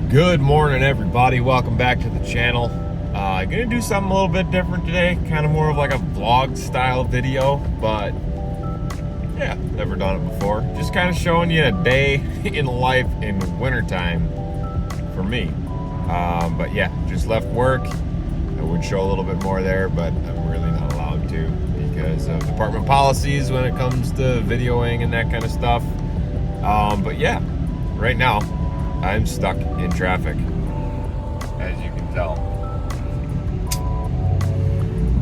Good morning, everybody. Welcome back to the channel. Gonna do something a little bit different today, kind of more of like a vlog style video, but yeah, never done it before. Just kind of showing you a day in life in wintertime for me. But yeah, just left work. I would show a little bit more there, but I'm really not allowed to because of department policies when it comes to videoing and that kind of stuff. But yeah, right now I'm stuck in traffic, as you can tell.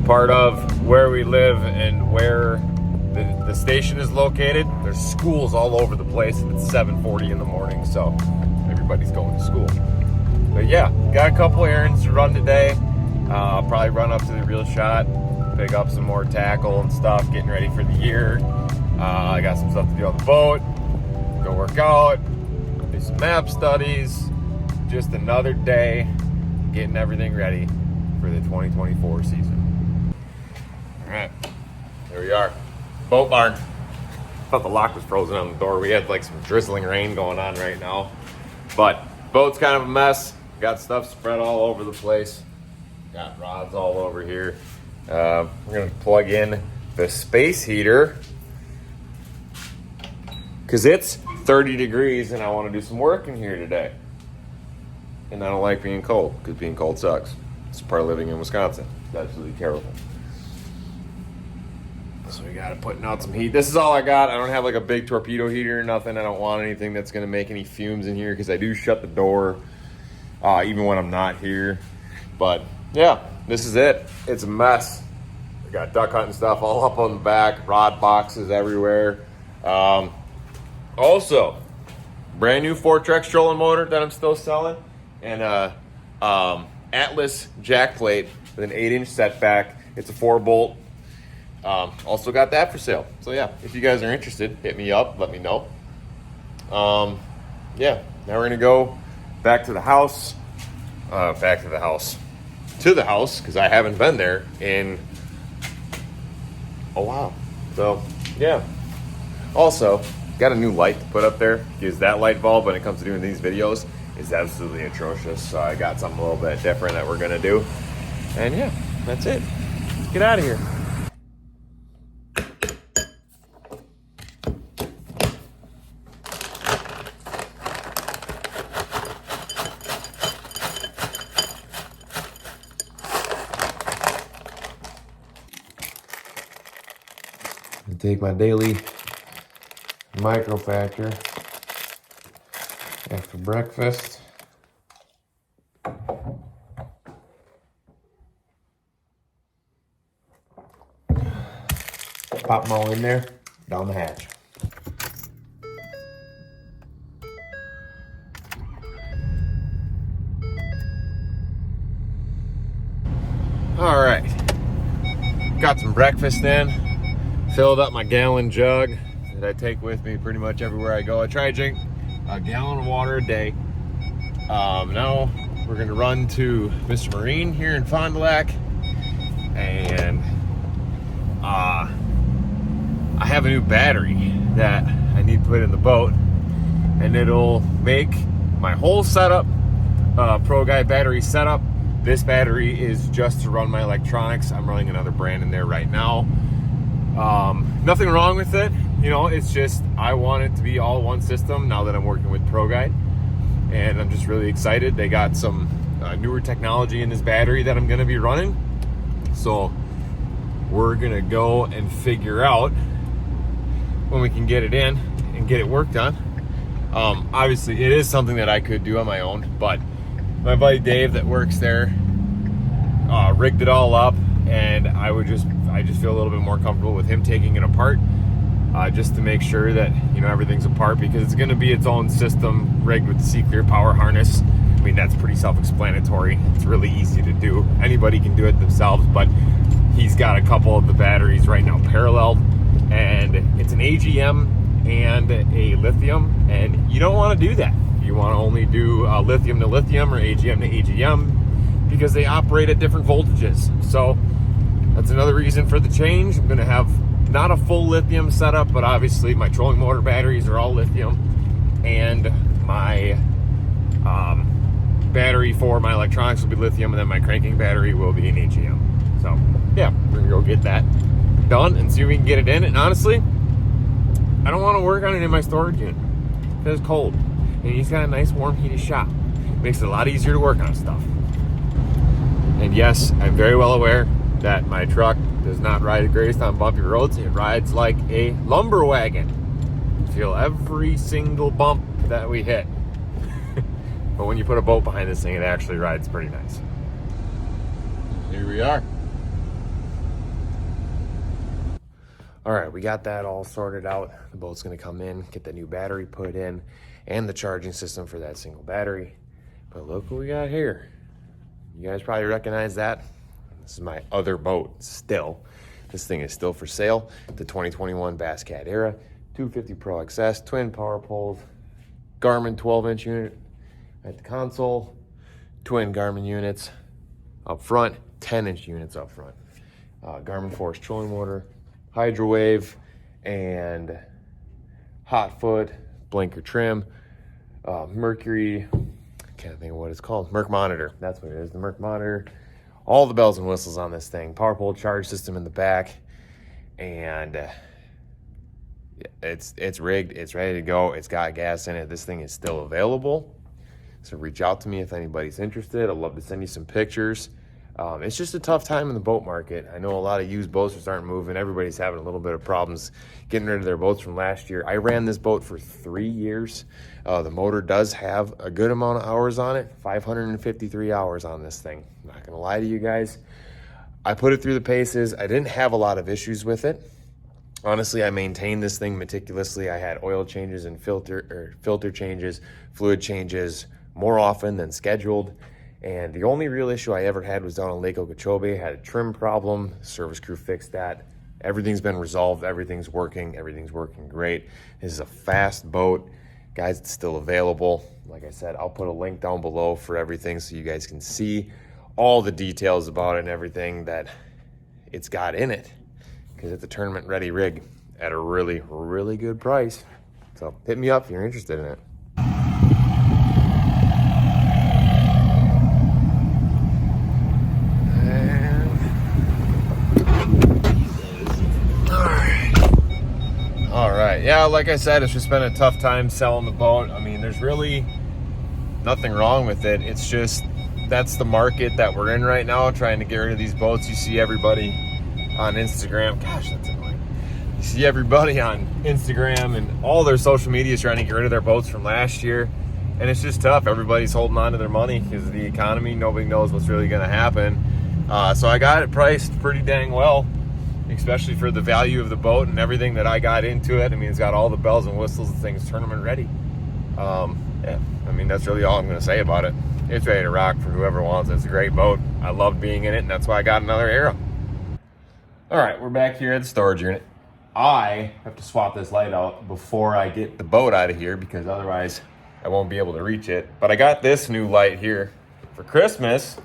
Part of where we live and where the station is located, there's schools all over the place, and it's 7:40 in the morning, so everybody's going to school. But yeah, got a couple errands to run today. I'll probably run up to the Real Shot, pick up some more tackle and stuff, getting ready for the year. I got some stuff to do on the boat, go work out, do some map studies. Just another day getting everything ready for the 2024 season. All right, here we are, boat barn. Thought the lock was frozen on the door. We had like some drizzling rain going on right now, but boat's kind of a mess. Got stuff spread all over the place. Got rods all over here. We're gonna plug in the space heater because it's 30 degrees and I want to do some work in here today. And I don't like being cold because being cold sucks. It's part of living in Wisconsin. It's absolutely terrible. So we got to putting out some heat. This is all I got. I don't have like a big torpedo heater or nothing. I don't want anything that's going to make any fumes in here because I do shut the door even when I'm not here. But yeah, this is it. It's a mess. I got duck hunting stuff all up on the back, rod boxes everywhere. Also, brand new Fortrex trolling motor that I'm still selling, and Atlas jack plate with an 8-inch setback. It's a 4-bolt. Also got that for sale. So yeah, if you guys are interested, hit me up, let me know. Yeah, now we're gonna go back to the house, because I haven't been there in a while. So yeah, also got a new light to put up there because that light bulb, when it comes to doing these videos, is absolutely atrocious. So I got something a little bit different that we're gonna do. And yeah, that's it. Let's get out of here. I take my daily microfactor after breakfast. Pop them all in there, down the hatch. All right, got some breakfast in. Filled up my gallon jug that I take with me pretty much everywhere I go. I try to drink a gallon of water a day. Now we're gonna run to Mr. Marine here in Fond du Lac, and I have a new battery that I need to put in the boat, and it'll make my whole setup Pro Guide battery setup. This battery is just to run my electronics. I'm running another brand in there right now. Nothing wrong with it, you know, it's just I want it to be all one system now that I'm working with Pro Guide, and I'm just really excited. They got some newer technology in this battery that I'm going to be running, so we're going to go and figure out when we can get it in and get it worked on. Obviously it is something that I could do on my own, but my buddy Dave that works there rigged it all up, and I just feel a little bit more comfortable with him taking it apart, just to make sure that, you know, everything's apart, because it's going to be its own system rigged with the C-Clear power harness. I mean, that's pretty self-explanatory. It's really easy to do. Anybody can do it themselves, but he's got a couple of the batteries right now paralleled, and it's an AGM and a lithium, and you don't want to do that. You want to only do lithium to lithium or AGM to AGM because they operate at different voltages. So that's another reason for the change. I'm going to have not a full lithium setup, but obviously my trolling motor batteries are all lithium, and my battery for my electronics will be lithium, and then my cranking battery will be an AGM. So yeah, we're gonna go get that done and see if we can get it in. And honestly, I don't want to work on it in my storage unit because it's cold, and he's got a nice warm heated shop. Makes it a lot easier to work on stuff. And yes, I'm very well aware that my truck does not ride the greatest on bumpy roads. It rides like a lumber wagon. Feel every single bump that we hit. But when you put a boat behind this thing, it actually rides pretty nice. Here we are. All right, we got that all sorted out. The boat's gonna come in, get the new battery put in, and the charging system for that single battery. But look what we got here. You guys probably recognize that. This is my other boat still. This thing is still for sale. The 2021 Bass Cat Era, 250 Pro XS, twin power poles, Garmin 12-inch unit at the console, twin Garmin units up front, 10-inch units up front. Garmin Force trolling motor, Hydrowave, and hot foot, blinker trim, Mercury, can't think of what it's called, Merc monitor. That's what it is, the Merc monitor. All the bells and whistles on this thing. Power pole charge system in the back, and it's rigged. It's ready to go. It's got gas in it. This thing is still available. So reach out to me if anybody's interested. I'd love to send you some pictures. It's just a tough time in the boat market. I know a lot of used boats aren't moving. Everybody's having a little bit of problems getting rid of their boats from last year. I ran this boat for 3 years. The motor does have a good amount of hours on it, 553 hours on this thing. I'm not gonna lie to you guys. I put it through the paces. I didn't have a lot of issues with it. Honestly, I maintained this thing meticulously. I had oil changes and filter changes, fluid changes more often than scheduled. And the only real issue I ever had was down on Lake Okeechobee. I had a trim problem. Service crew fixed that. Everything's been resolved. Everything's working great. This is a fast boat. Guys, it's still available. Like I said, I'll put a link down below for everything so you guys can see all the details about it and everything that it's got in it, because it's a tournament ready rig at a really, really good price. So hit me up if you're interested in it. All right, yeah, like I said, it's just been a tough time selling the boat. I mean, there's really nothing wrong with it. It's just, that's the market that we're in right now, trying to get rid of these boats. You see everybody on Instagram. Gosh, that's annoying. You see everybody on Instagram and all their social media is trying to get rid of their boats from last year. And it's just tough. Everybody's holding on to their money because of the economy. Nobody knows what's really going to happen. So I got it priced pretty dang well, especially for the value of the boat and everything that I got into it. I mean, it's got all the bells and whistles. The thing's tournament ready. Yeah, I mean, that's really all I'm going to say about it. It's ready to rock for whoever wants it. It's a great boat. I love being in it, and that's why I got another Arrow. All right, we're back here at the storage unit. I have to swap this light out before I get the boat out of here because otherwise I won't be able to reach it. But I got this new light here for Christmas.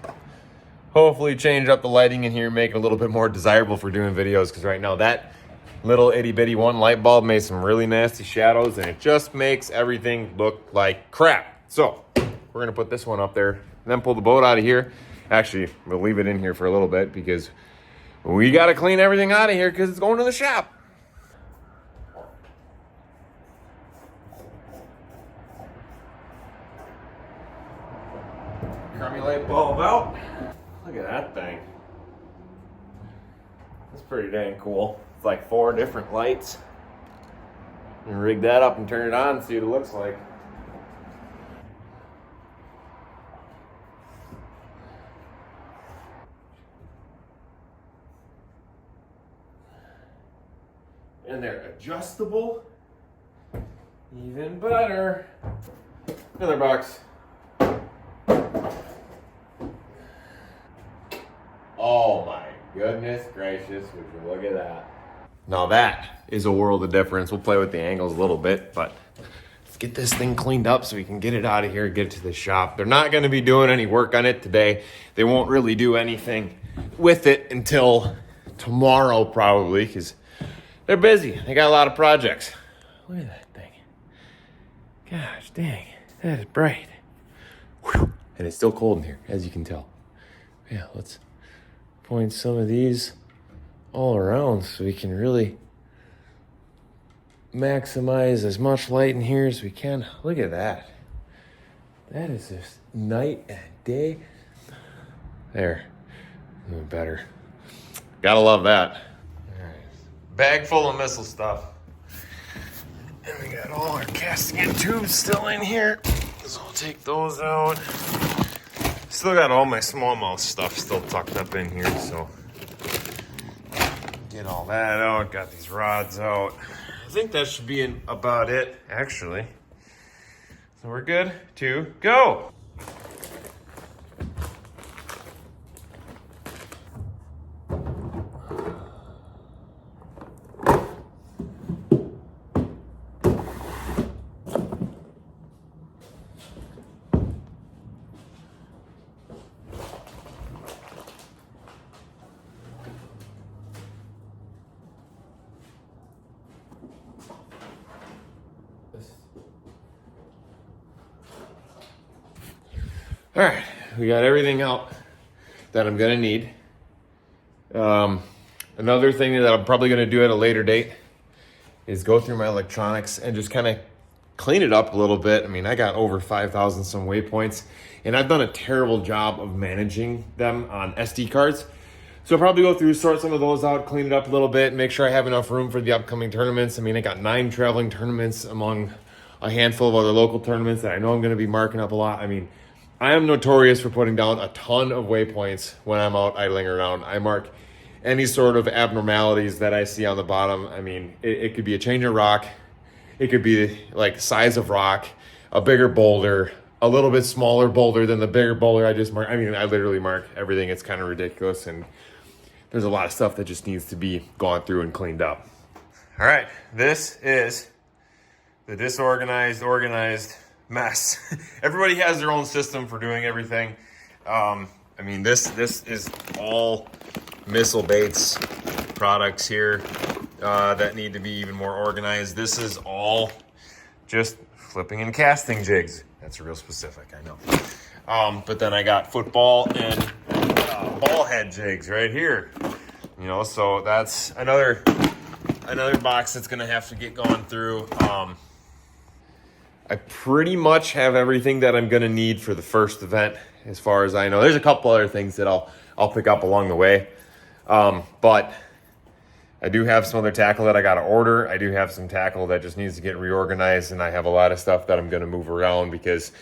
Hopefully change up the lighting in here, make it a little bit more desirable for doing videos, because right now that little itty bitty one light bulb made some really nasty shadows and it just makes everything look like crap. So we're gonna put this one up there and then pull the boat out of here. Actually, we'll leave it in here for a little bit because we gotta clean everything out of here because it's going to the shop. Crummy light bulb out. Look at that thing. That's pretty dang cool. It's like 4 different lights. And rig that up and turn it on and see what it looks like. And they're adjustable. Even better. Another box. Oh my goodness gracious, would you look at that. Now that is a world of difference. We'll play with the angles a little bit, but let's get this thing cleaned up so we can get it out of here, get it to the shop. They're not gonna be doing any work on it today. They won't really do anything with it until tomorrow probably, because they're busy. They got a lot of projects. Look at that thing. Gosh dang, that is bright. Whew. And it's still cold in here, as you can tell. Yeah, let's point some of these all around so we can really maximize as much light in here as we can. Look at that. That is just night and day. There, even better. Gotta love that. All right. Bag full of missile stuff. And we got all our casting in tubes still in here. So I'll take those out. Still got all my smallmouth stuff still tucked up in here, so get all that out. Got these rods out. I think that should be about it, actually. So we're good to go. All right, we got everything out that I'm gonna need. Another thing that I'm probably gonna do at a later date is go through my electronics and just kind of clean it up a little bit. I mean, I got over 5,000 some waypoints, and I've done a terrible job of managing them on SD cards. So I'll probably go through, sort some of those out, clean it up a little bit, make sure I have enough room for the upcoming tournaments. I mean, I got 9 traveling tournaments among a handful of other local tournaments that I know I'm gonna be marking up a lot. I mean, I am notorious for putting down a ton of waypoints when I'm out idling around. I mark any sort of abnormalities that I see on the bottom. I mean, it could be a change of rock. It could be like size of rock, a bigger boulder, a little bit smaller boulder than the bigger boulder I just mark. I mean, I literally mark everything. It's kind of ridiculous. And there's a lot of stuff that just needs to be gone through and cleaned up. All right, this is the disorganized, organized mess. Everybody has their own system for doing everything. I mean, this is all missile baits products here that need to be even more organized. This is all just flipping and casting jigs. That's real specific, I know. But then I got football and ball head jigs right here. You know, so that's another box that's gonna have to get gone through. I pretty much have everything that I'm gonna need for the first event, as far as I know. There's a couple other things that I'll pick up along the way, but I do have some other tackle that I gotta order. I do have some tackle that just needs to get reorganized, and I have a lot of stuff that I'm gonna move around, because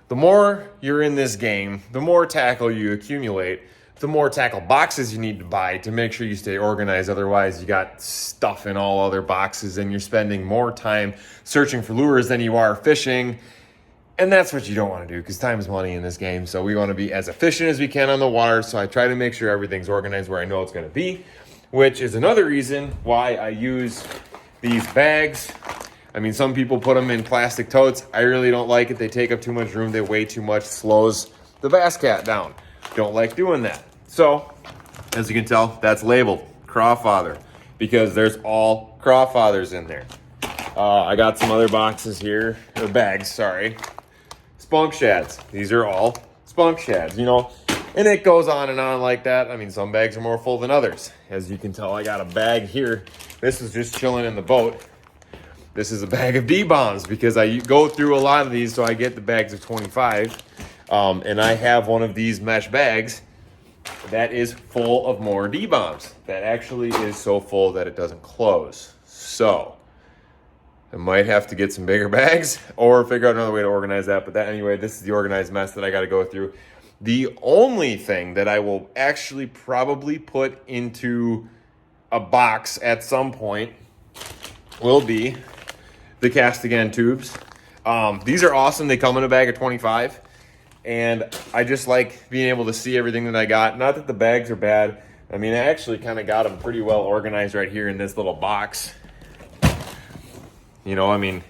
the more you're in this game, the more tackle you accumulate, the more tackle boxes you need to buy to make sure you stay organized. Otherwise, you got stuff in all other boxes and you're spending more time searching for lures than you are fishing. And that's what you don't want to do, because time is money in this game. So we want to be as efficient as we can on the water. So I try to make sure everything's organized where I know it's going to be, which is another reason why I use these bags. I mean, some people put them in plastic totes. I really don't like it. They take up too much room. They weigh too much, slows the bass cat down. Don't like doing that. So, as you can tell, that's labeled Crawfather, because there's all Crawfathers in there. I got some other boxes here, or bags, sorry. Spunk shads. These are all spunk shads, you know, and it goes on and on like that. I mean, some bags are more full than others. As you can tell, I got a bag here. This is just chilling in the boat. This is a bag of D-bombs, because I go through a lot of these, so I get the bags of 25. And I have one of these mesh bags that is full of more D-bombs. That actually is so full that it doesn't close. So I might have to get some bigger bags or figure out another way to organize that. But that anyway, this is the organized mess that I got to go through. The only thing that I will actually probably put into a box at some point will be the cast again tubes. These are awesome. They come in a bag of 25. And I just like being able to see everything that I got. Not that the bags are bad. I mean, I actually kind of got them pretty well organized right here in this little box. You know, I mean,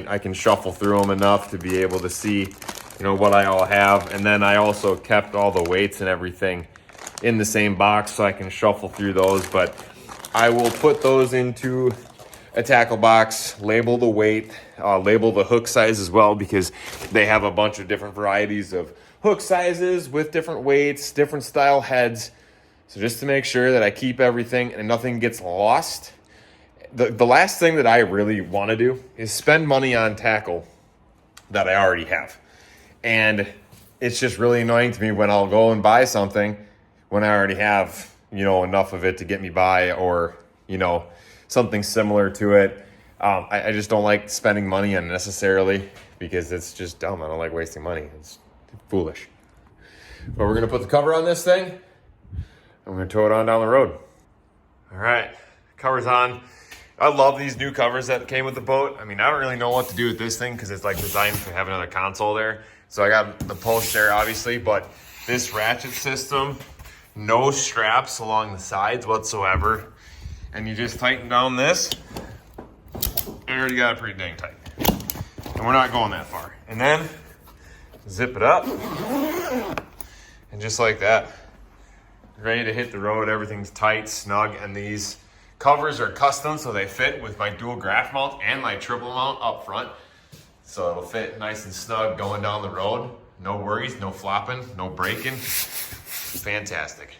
I can shuffle through them enough to be able to see, you know, what I all have. And then I also kept all the weights and everything in the same box, so I can shuffle through those. But I will put those into a tackle box, label the weight, label the hook size as well, because they have a bunch of different varieties of hook sizes with different weights, different style heads. So just to make sure that I keep everything and nothing gets lost. The last thing that I really want to do is spend money on tackle that I already have. And it's just really annoying to me when I'll go and buy something when I already have, enough of it to get me by, or, something similar to it. I just don't like spending money unnecessarily because it's just dumb. I don't like wasting money. It's foolish. But we're going to put the cover on this thing. I'm going to tow it on down the road. All right, cover's on. I love these new covers that came with the boat. I mean, I don't really know what to do with this thing because it's like designed to have another console there. So I got the post there, obviously, but this ratchet system, no straps along the sides whatsoever. And you just tighten down this, you already got it pretty dang tight. And we're not going that far. And then zip it up, and just like that, ready to hit the road. Everything's tight, snug, and these covers are custom, so they fit with my dual graph mount and my triple mount up front. So it'll fit nice and snug going down the road. No worries, no flopping, no braking. Fantastic.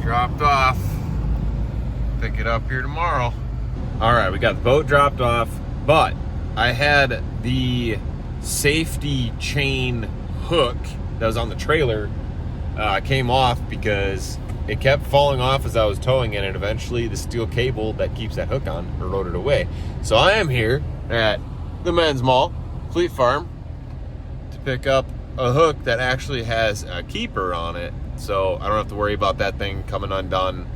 Dropped off. Pick it up here tomorrow. All right, we got the boat dropped off, but I had the safety chain hook that was on the trailer came off because it kept falling off as I was towing it, and eventually the steel cable that keeps that hook on eroded away. So I am here at the men's mall, Fleet Farm, to pick up a hook that actually has a keeper on it, so I don't have to worry about that thing coming undone.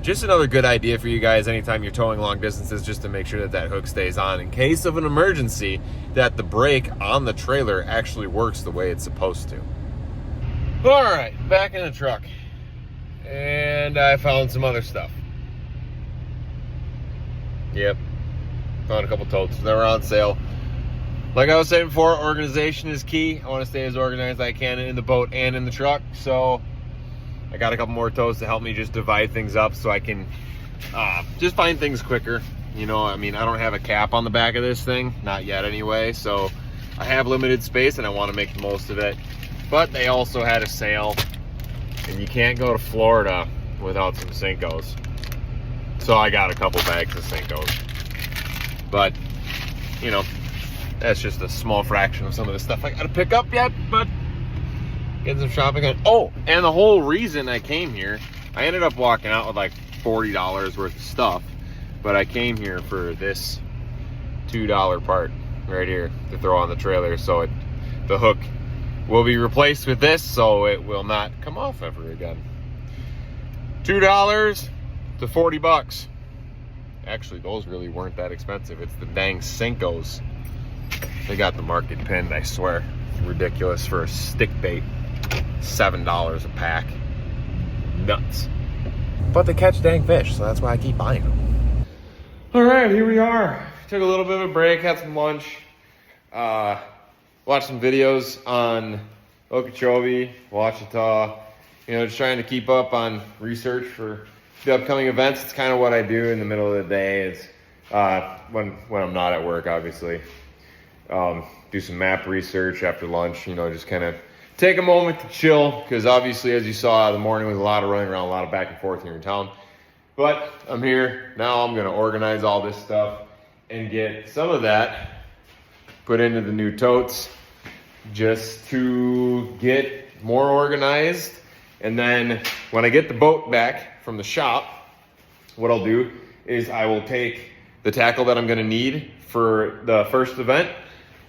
Just another good idea for you guys anytime you're towing long distances, just to make sure that that hook stays on in case of an emergency, that the brake on the trailer actually works the way it's supposed to. All right, back in the truck, and I found some other stuff. Yep, found a couple totes. They were on sale. Like I was saying before, organization is key. I want to stay as organized as I can in the boat and in the truck. So I got a couple more totes to help me just divide things up so I can just find things quicker. You know, I mean, I don't have a cap on the back of this thing, not yet anyway. So I have limited space and I want to make the most of it. But they also had a sale, and you can't go to Florida without some Cincos. So I got a couple bags of Cincos. But, you know, that's just a small fraction of some of the stuff I gotta pick up yet, but getting some shopping on. Oh, and the whole reason I came here, I ended up walking out with like $40 worth of stuff, but I came here for this $2 part right here to throw on the trailer, so the hook will be replaced with this, so it will not come off ever again. $2 to $40. Actually, those really weren't that expensive. It's the dang Cincos. They got the market pinned, I swear. It's ridiculous for a stick bait. $7 a pack. Nuts. But they catch dang fish, so that's why I keep buying them. All right, here we are. Took a little bit of a break, had some lunch. Watched some videos on Okeechobee, Ouachita. You know, just trying to keep up on research for the upcoming events. It's kind of what I do in the middle of the day. It's when I'm not at work, obviously. Do some map research after lunch, you know, just kind of take a moment to chill, because obviously, as you saw, the morning was a lot of running around, a lot of back and forth here in town. But I'm here. Now I'm gonna organize all this stuff and get some of that put into the new totes just to get more organized. And then when I get the boat back from the shop, what I'll do is I will take the tackle that I'm gonna need for the first event,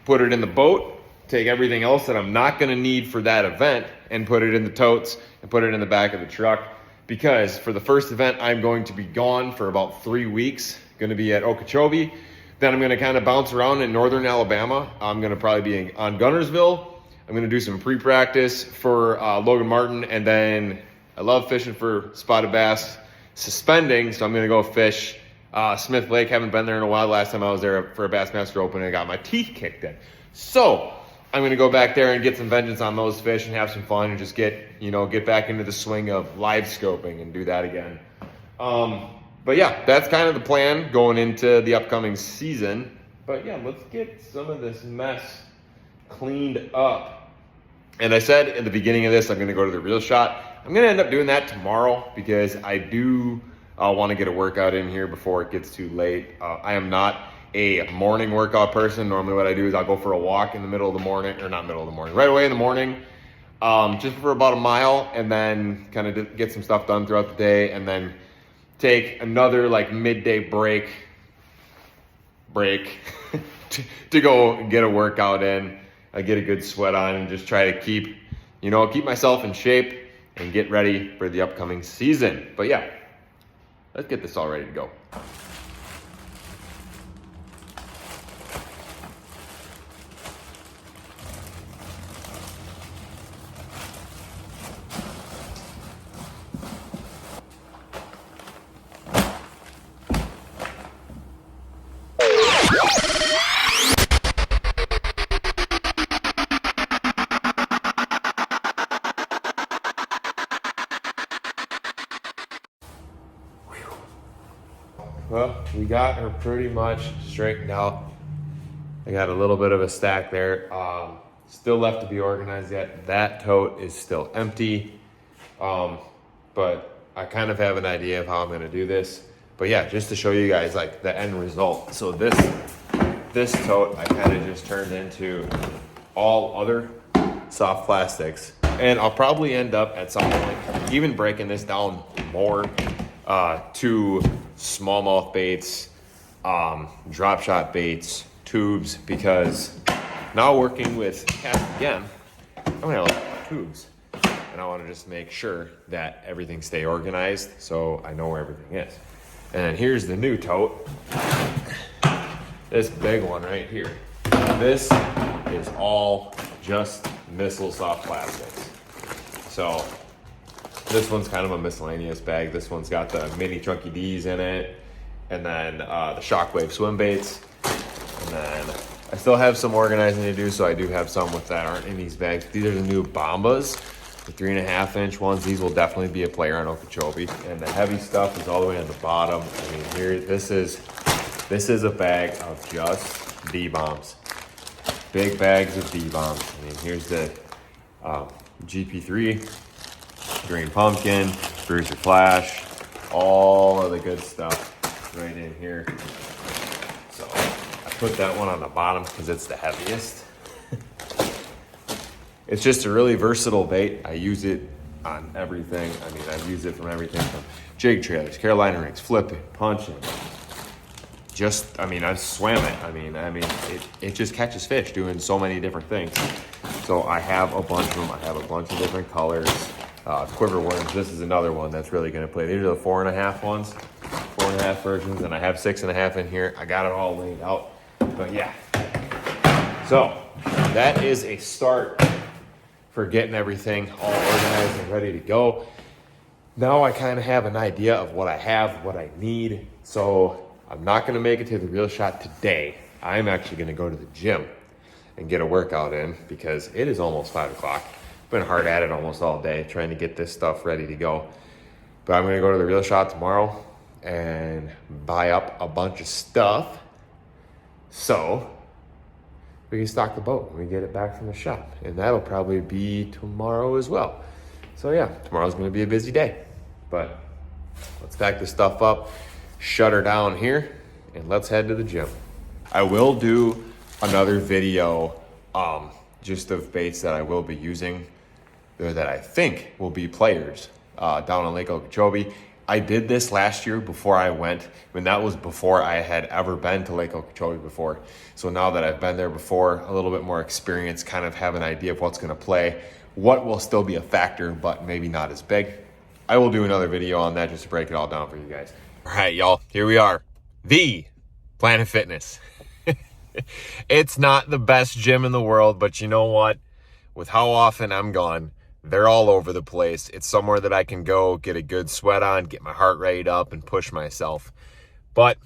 put it in the boat, take everything else that I'm not gonna need for that event and put it in the totes and put it in the back of the truck. Because for the first event, I'm going to be gone for about 3 weeks, gonna be at Okeechobee. Then I'm gonna kind of bounce around in northern Alabama. I'm gonna probably be on Gunnersville. I'm gonna do some pre-practice for Logan Martin, and then I love fishing for spotted bass, suspending, so I'm gonna go fish Smith Lake. Haven't been there in a while. Last time I was there for a Bassmaster Open, and I got my teeth kicked in. So I'm gonna go back there and get some vengeance on those fish and have some fun and just get back into the swing of live scoping and do that again. But yeah, that's kind of the plan going into the upcoming season. But yeah, let's get some of this mess cleaned up. And I said at the beginning of this, I'm gonna go to the reel shot. I'm gonna end up doing that tomorrow because I do wanna get a workout in here before it gets too late. I am not a morning workout person. Normally what I do is I'll go for a walk in the middle of the morning, or not middle of the morning, right away in the morning, just for about a mile, and then kind of get some stuff done throughout the day, and then take another like midday break to go get a workout in. I get a good sweat on and just try to keep myself in shape and get ready for the upcoming season. But yeah, let's get this all ready to go. Well, we got her pretty much straightened out. I got a little bit of a stack there. Still left to be organized yet. That tote is still empty. But I kind of have an idea of how I'm gonna do this. But yeah, just to show you guys like the end result. So this tote I kind of just turned into all other soft plastics. And I'll probably end up at some point even breaking this down more to smallmouth baits, drop shot baits, tubes, because now working with cast again, I'm gonna look at my tubes, and I want to just make sure that everything stay organized so I know where everything is. And then here's the new tote, this big one right here. This is all just missile soft plastics. So this one's kind of a miscellaneous bag. This one's got the mini chunky D's in it, and then the Shockwave swim baits. And then I still have some organizing to do, so I do have some that aren't in these bags. These are the new Bombas, the 3.5 inch ones. These will definitely be a player on Okeechobee. And the heavy stuff is all the way on the bottom. I mean, here, this is a bag of just D-bombs. Big bags of D-bombs. I mean, here's the GP3. Green pumpkin, Bruiser Flash, all of the good stuff right in here. So I put that one on the bottom because it's the heaviest. It's just a really versatile bait. I use it on everything. I mean, I use it from everything from jig trailers, Carolina rigs, flipping, punching. I swam it. I mean, it just catches fish doing so many different things. So I have a bunch of them. I have a bunch of different colors. Quiver worms, this is another one that's really gonna play. These are the 4.5 ones, 4.5 versions, and I have 6.5 in here. I got it all laid out, but yeah. So that is a start for getting everything all organized and ready to go. Now I kind of have an idea of what I have, what I need. So I'm not gonna make it to the reel shot today. I'm actually gonna go to the gym and get a workout in because it is almost 5 o'clock. Been hard at it almost all day trying to get this stuff ready to go. But I'm gonna go to the reel shot tomorrow and buy up a bunch of stuff so we can stock the boat when we get it back from the shop. And that'll probably be tomorrow as well. So yeah, tomorrow's gonna be a busy day. But Let's pack this stuff up, shut her down here, and let's head to the gym. I will do another video just of baits that I will be using, or that I think will be players down on Lake Okeechobee. I did this last year before I went, and that was before I had ever been to Lake Okeechobee before. So now that I've been there before, a little bit more experience, kind of have an idea of what's gonna play, what will still be a factor, but maybe not as big. I will do another video on that just to break it all down for you guys. All right, y'all, here we are. The Planet Fitness. It's not the best gym in the world, but you know what? With how often I'm gone, they're all over the place. It's somewhere that I can go, get a good sweat on, get my heart rate up, and push myself. But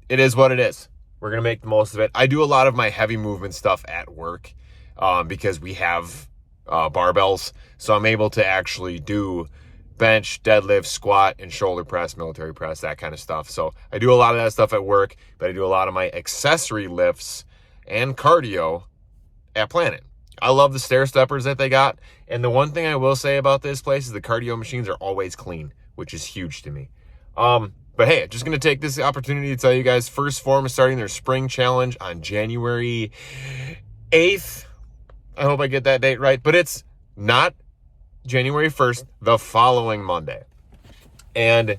it is what it is. We're going to make the most of it. I do a lot of my heavy movement stuff at work because we have barbells. So I'm able to actually do bench, deadlift, squat, and shoulder press, military press, that kind of stuff. So I do a lot of that stuff at work, but I do a lot of my accessory lifts and cardio at Planet. I love the stair steppers that they got. And the one thing I will say about this place is the cardio machines are always clean, which is huge to me. But hey, just going to take this opportunity to tell you guys, First Phorm is starting their spring challenge on January 8th. I hope I get that date right, but it's not January 1st, the following Monday. And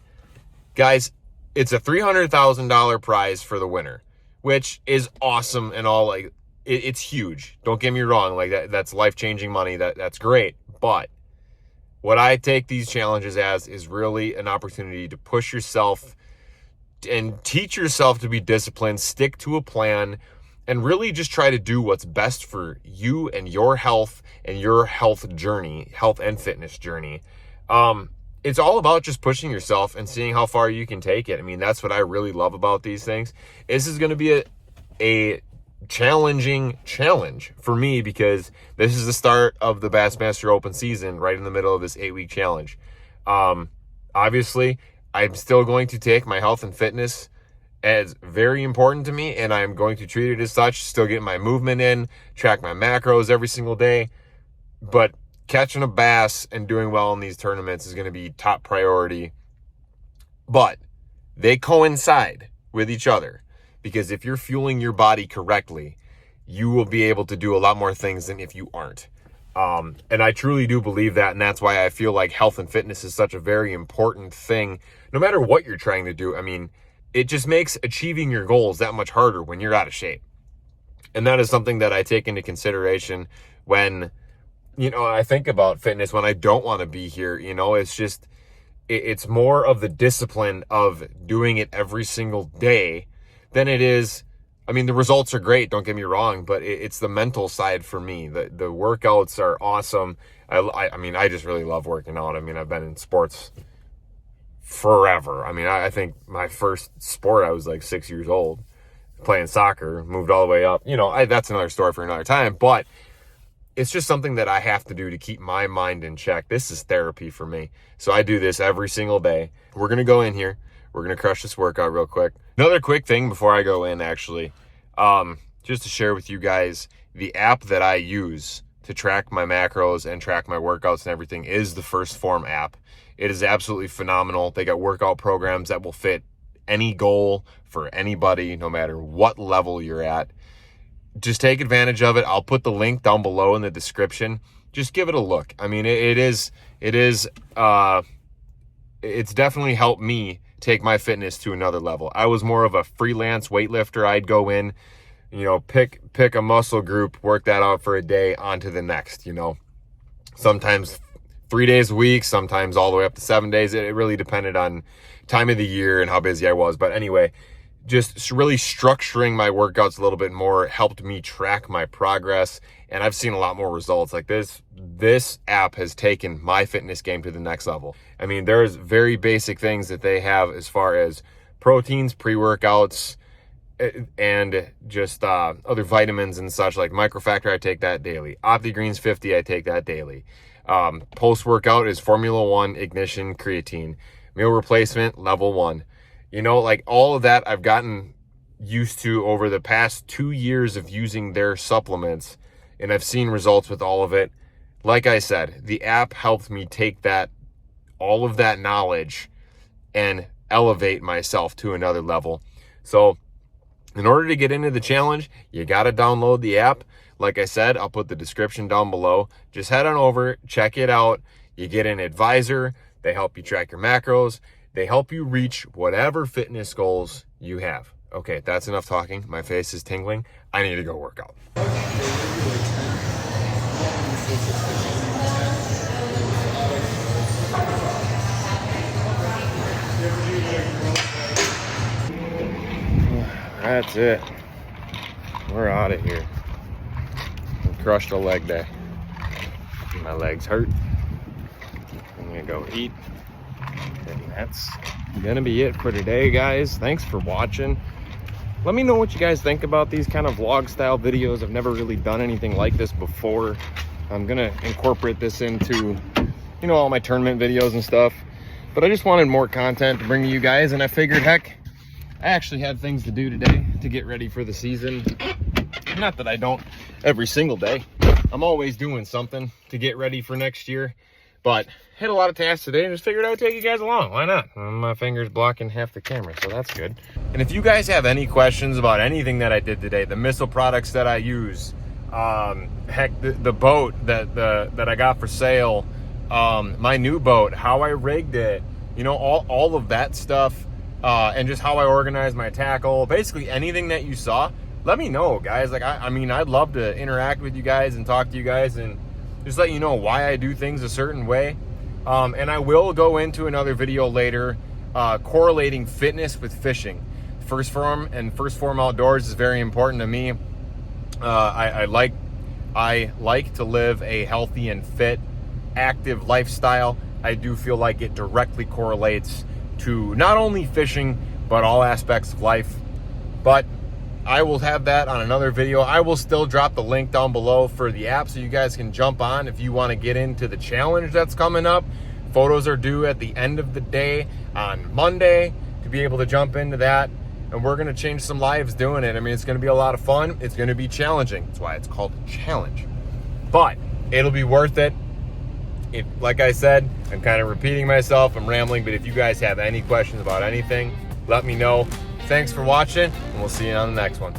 guys, it's a $300,000 prize for the winner, which is awesome and all. Like, it's huge. Don't get me wrong. Like that's life-changing money. That's great. But what I take these challenges as is really an opportunity to push yourself and teach yourself to be disciplined, stick to a plan, and really just try to do what's best for you and your health journey, health and fitness journey. It's all about just pushing yourself and seeing how far you can take it. I mean, that's what I really love about these things. This is going to be a challenging challenge for me because this is the start of the Bassmaster Open season, right in the middle of this 8-week challenge. Obviously, I'm still going to take my health and fitness as very important to me, and I'm going to treat it as such, still get my movement in, track my macros every single day. But catching a bass and doing well in these tournaments is going to be top priority. But they coincide with each other, because if you're fueling your body correctly, you will be able to do a lot more things than if you aren't. And I truly do believe that, and that's why I feel like health and fitness is such a very important thing, no matter what you're trying to do. I mean, it just makes achieving your goals that much harder when you're out of shape. And that is something that I take into consideration when, I think about fitness when I don't want to be here. It's just, it's more of the discipline of doing it every single day than it is. I mean, the results are great, don't get me wrong, but it's the mental side for me. The workouts are awesome. I mean, I just really love working out. I mean, I've been in sports forever. I mean, I think my first sport, I was like 6 years old, playing soccer, moved all the way up. That's another story for another time, but it's just something that I have to do to keep my mind in check. This is therapy for me. So I do this every single day. We're going to go in here. We're going to crush this workout real quick. Another quick thing before I go in, actually, just to share with you guys, the app that I use to track my macros and track my workouts and everything is the First Phorm app. It is absolutely phenomenal. They got workout programs that will fit any goal for anybody, no matter what level you're at. Just take advantage of it. I'll put the link down below in the description. Just give it a look. I mean, it's definitely helped me take my fitness to another level. I was more of a freelance weightlifter. I'd go in, pick a muscle group, work that out for a day, on to the next, sometimes 3 days a week, sometimes all the way up to 7 days. It really depended on time of the year and how busy I was. But anyway, just really structuring my workouts a little bit more helped me track my progress, and I've seen a lot more results. Like this app has taken my fitness game to the next level. I mean, there's very basic things that they have as far as proteins, pre-workouts, and just other vitamins and such, like Microfactor. I take that daily. OptiGreens 50, I take that daily. Post-workout is Formula 1 Ignition Creatine. Meal replacement, level 1. Like all of that I've gotten used to over the past 2 years of using their supplements, and I've seen results with all of it. Like I said, the app helped me take all of that knowledge and elevate myself to another level. So in order to get into the challenge, you got to download the app. Like I said, I'll put the description down below. Just head on over, check it out. You get an advisor. They help you track your macros. They help you reach whatever fitness goals you have. Okay, that's enough talking. My face is tingling. I need to go work out. That's it. We're out of here. We crushed a leg day. My legs hurt. I'm gonna go eat. And that's gonna be it for today, guys. Thanks for watching. Let me know what you guys think about these kind of vlog style videos. I've never really done anything like this before. I'm gonna incorporate this into, you know, all my tournament videos and stuff. But I just wanted more content to bring to you guys, and I figured, heck, I actually had things to do today to get ready for the season. Not that I don't every single day. I'm always doing something to get ready for next year. But had a lot of tasks today and just figured I would take you guys along. Why not? My finger's blocking half the camera, so that's good. And if you guys have any questions about anything that I did today, the missile products that I use, heck, the boat that I got for sale, my new boat, how I rigged it, you know, all of that stuff, and just how I organize my tackle, basically anything that you saw, let me know, guys. Like, I mean, I'd love to interact with you guys and talk to you guys and just let you know why I do things a certain way. And I will go into another video later, correlating fitness with fishing. First Phorm and First Phorm Outdoors is very important to me. I like to live a healthy and fit, active lifestyle. I do feel like it directly correlates to not only fishing, but all aspects of life. But I will have that on another video. I will still drop the link down below for the app so you guys can jump on if you want to get into the challenge that's coming up. Photos are due at the end of the day on Monday to be able to jump into that. And we're going to change some lives doing it. I mean, it's going to be a lot of fun. It's going to be challenging. That's why it's called a challenge. But it'll be worth it. Like I said, I'm kind of repeating myself. I'm rambling. But if you guys have any questions about anything, let me know. Thanks for watching, and we'll see you on the next one.